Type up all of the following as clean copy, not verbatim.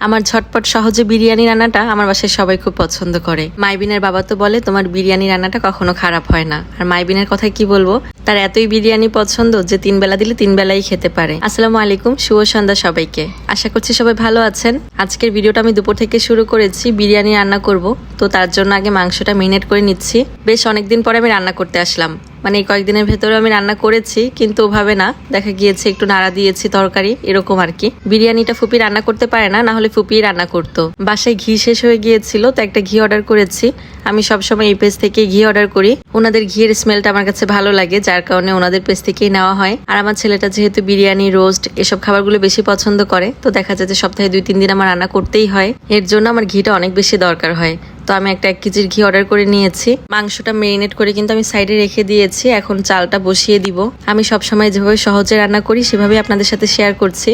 আমার ঝটপট সহজে বিরিয়ানি রান্নাটা আমার বাসায় সবাই খুব পছন্দ করে। মাইবিনের বাবা তো বলে তোমার বিরিয়ানি রান্নাটা কখনো খারাপ হয় না। আর মাইবিনের কথা কি বলবো, তার এতই বিরিয়ানি পছন্দ যে 3 বেলা দিলে 3 বেলাই খেতে পারে। আসসালামু আলাইকুম, শুভ সন্ধ্যা সবাইকে। আশা করছি সবাই ভালো আছেন। আজকের ভিডিওটা আমি দুপুর থেকে শুরু করেছি, বিরিয়ানি রান্না করব। তো তার জন্য আগে মাংসটা মেরিনেট করে নিচ্ছি। বেশ অনেকদিন পরে আমি রান্না করতে আসলাম, মানে এই কয়েকদিনের ভেতরে আমি রান্না করেছি, কিন্তু ওভাবে না, দেখা গিয়েছে একটু নাড়া দিয়েছি তরকারি, এরকম আর কি। বিরিয়ানিটা ফুপি রান্না করতে পারে না, না হলে ফুপি রান্না করতো। বাসায় ঘি শেষ হয়ে গিয়েছিল, তো একটা ঘি অর্ডার করেছি। আমি সবসময় এই পেজ থেকে ঘি অর্ডার করি, ওনাদের ঘিয়ের স্মেলটা আমার কাছে ভালো লাগে, যার কারণে ওনাদের পেজ থেকেই নেওয়া হয়। আর আমার ছেলেটা যেহেতু বিরিয়ানি, রোস্ট এসব খাবারগুলো বেশি পছন্দ করে, তো দেখা যায় যে সপ্তাহে 2-3 দিন আমার রান্না করতেই হয়। এর জন্য আমার ঘিটা অনেক বেশি দরকার হয়। তো আমি একটা 1 কেজির ঘি অর্ডার করে নিয়েছি। মাংসটা মেরিনেট করে কিন্তু আমি সাইডে রেখে দিয়েছি। এখন চালটা বসিয়ে দিব। আমি সবসময় যেভাবে সহজে রান্না করি সেভাবে আপনাদের সাথে শেয়ার করছি।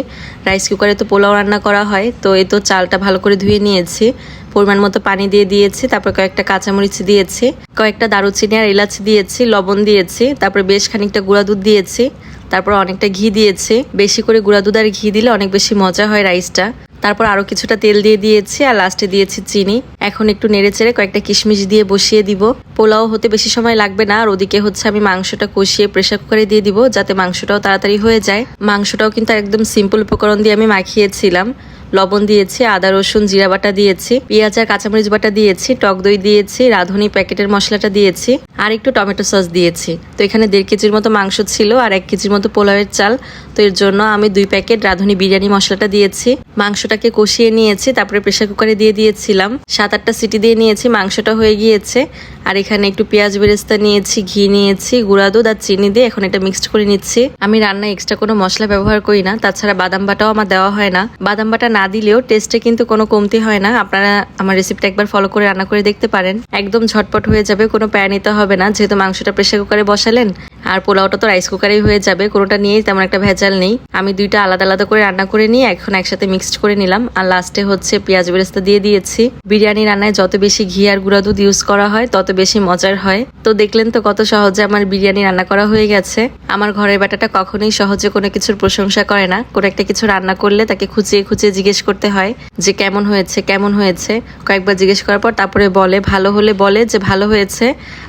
রাইস কুকারে তো পোলাও রান্না করা হয়, তো এই তো চালটা ভালো করে ধুয়ে নিয়েছি, পরিমাণ মতো পানি দিয়ে দিয়েছি, তারপর কয়েকটা কাঁচামরিচ দিয়েছি, কয়েকটা দারুচিনি আর এলাচ দিয়েছি, লবণ দিয়েছি, তারপর বেশ খানিকটা গুঁড়া দুধ দিয়েছি, তারপর অনেকটা ঘি দিয়েছি। বেশি করে গুঁড়া দুধ আর ঘি দিলে অনেক বেশি মজা হয় রাইসটা। তারপর আরো কিছুটা তেল দিয়ে দিয়েছি আর লাস্টে দিয়েছি চিনি। এখন একটু নেড়ে চেড়ে কয়েকটা কিশমিশ দিয়ে বসিয়ে দিব। পোলাও হতে বেশি সময় লাগবে না। আর ওদিকে হচ্ছে আমি মাংসটা কষিয়ে প্রেসার কুকারে দিয়ে দিব, যাতে মাংসটাও তাড়াতাড়ি হয়ে যায়। মাংসটাও কিন্তু একদম সিম্পল উপকরণ দিয়ে আমি মাখিয়েছিলাম। লবণ দিয়েছি, আদা রসুন জিরা বাটা দিয়েছি, পেঁয়াজ আর কাঁচামরিচ বাটা দিয়েছি, টক দই দিয়েছি, রাঁধুনি প্যাকেটের মশলাটা দিয়েছি, আর একটু টমেটো সস দিয়েছি। তো এখানে 1.5 কেজির মতো মাংস ছিল আর 1 কেজির মতো পোলাওয়ের চাল। তো এর জন্য আমি 2 প্যাকেট রাঁধুনি বিরিয়ানি মশলাটা দিয়েছি। মাংসটাকে কষিয়ে নিয়েছি, তারপরে প্রেসার কুকারে দিয়ে দিয়েছিলাম। 7-8টা সিটি দিয়ে নিয়েছি, মাংসটা হয়ে গিয়েছে। আর এখানে একটু পেঁয়াজ বেরেস্তা নিয়েছি, ঘি নিয়েছি, গুঁড়া দুধ আর চিনি দিয়ে এখন এটা মিক্সড করে নিচ্ছি। আমি রান্নায় এক্সট্রা কোনো মশলা ব্যবহার করি না, তাছাড়া বাদাম বাটাও আমার দেওয়া হয় না। বাদাম বাটা না দিলেও টেস্টে কিন্তু কোনো কমতি হয় না। আপনারা আমার রেসিপিটা একবার ফলো করে রান্না করে দেখতে পারেন, একদম ঝটপট হয়ে যাবে, কোনো প্যান নিতে হবে না। যেহেতু মাংসটা প্রেসার কুকারে বসালেন আর পোলাওটা তো রাইস কুকারেই হয়ে যাবে, কোনোটা নিয়েই তেমন একটা ভেজাল নেই। আমি 2টা আলাদা আলাদা করে রান্না করে নিয়ে এখন একসাথে মিক্সড করে নিলাম। আর লাস্টে হচ্ছে পেঁয়াজ বেরেস্তা দিয়ে দিয়েছি। বিরিয়ানি রান্নায় যত বেশি ঘি আর গুঁড়া দুধ ইউজ করা হয় তত বেশি মজার হয়। তো দেখলেন তো কত সহজে আমার বিরিয়ানি রান্না করা হয়ে গেছে। আমার ঘরের বেটাটা কখনোই সহজে কোনো কিছুর প্রশংসা করে না। কোনো একটা কিছু রান্না করলে তাকে খুঁচিয়ে খুঁচিয়ে জিজ্ঞেস করতে হয় যে কেমন হয়েছে কেমন হয়েছে। কয়েকবার জিজ্ঞেস করার পর তারপরে বলে, ভালো হলে বলে যে ভালো হয়েছে,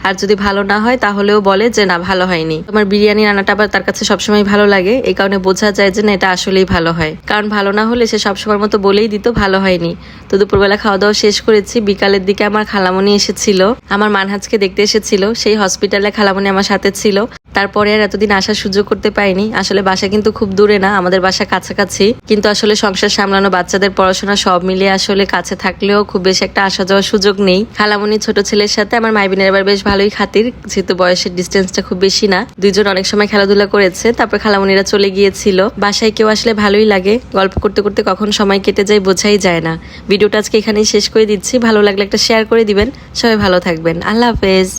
আর যদি ভালো না হয় তাহলেও বলে যে না ভালো হয়নি। আমার বিরিয়ানি রান্নাটা আবার তার কাছে সবসময় ভালো লাগে, এই কারণে বোঝা যায় যে না এটা আসলেই ভালো হয়। কারণ ভালো না হলে সে সবসময় মতো বলেই দিত ভালো হয়নি। তো দুপুরবেলা খাওয়া দাওয়া শেষ করেছি। বিকালের দিকে আমার খালামণি এসেছিল, আমার মানহাজকে দেখতে এসেছিল। সেই হসপিটালে খালামণি আমার সাথে ছিল। তারপরে আর এতদিন আসার সুযোগ করতে পারিনি। আসলে বাসা কিন্তু খুব দূরে না, আমাদের বাসা কাছাকাছি, কিন্তু আসলে সংসার সামলানো, বাচ্চাদের পড়াশোনা সব মিলিয়ে আসলে কাছে থাকলেও খুব বেশি একটা আসা যাওয়ার সুযোগ নেই। খালামণি ছোট ছেলের সাথে আমার মাইবিনের এবার বেশ ভালোই খাতির, যেহেতু বয়সের ডিস্টেন্সটা খুব বেশি না। দুইজন অনেক সময় খেলাধুলা করেছে, তারপর খালামণিরা চলে গিয়েছিল। বাসায় কেউ আসলে ভালোই লাগে, গল্প করতে করতে কখন সময় কেটে যায় বোঝাই যায় না। ভিডিওটা আজকে এখানেই শেষ করে দিচ্ছি। ভালো লাগলে একটা শেয়ার করে দিবেন। সবাই ভালো থাকবেন। আল্লাহ হাফেজ।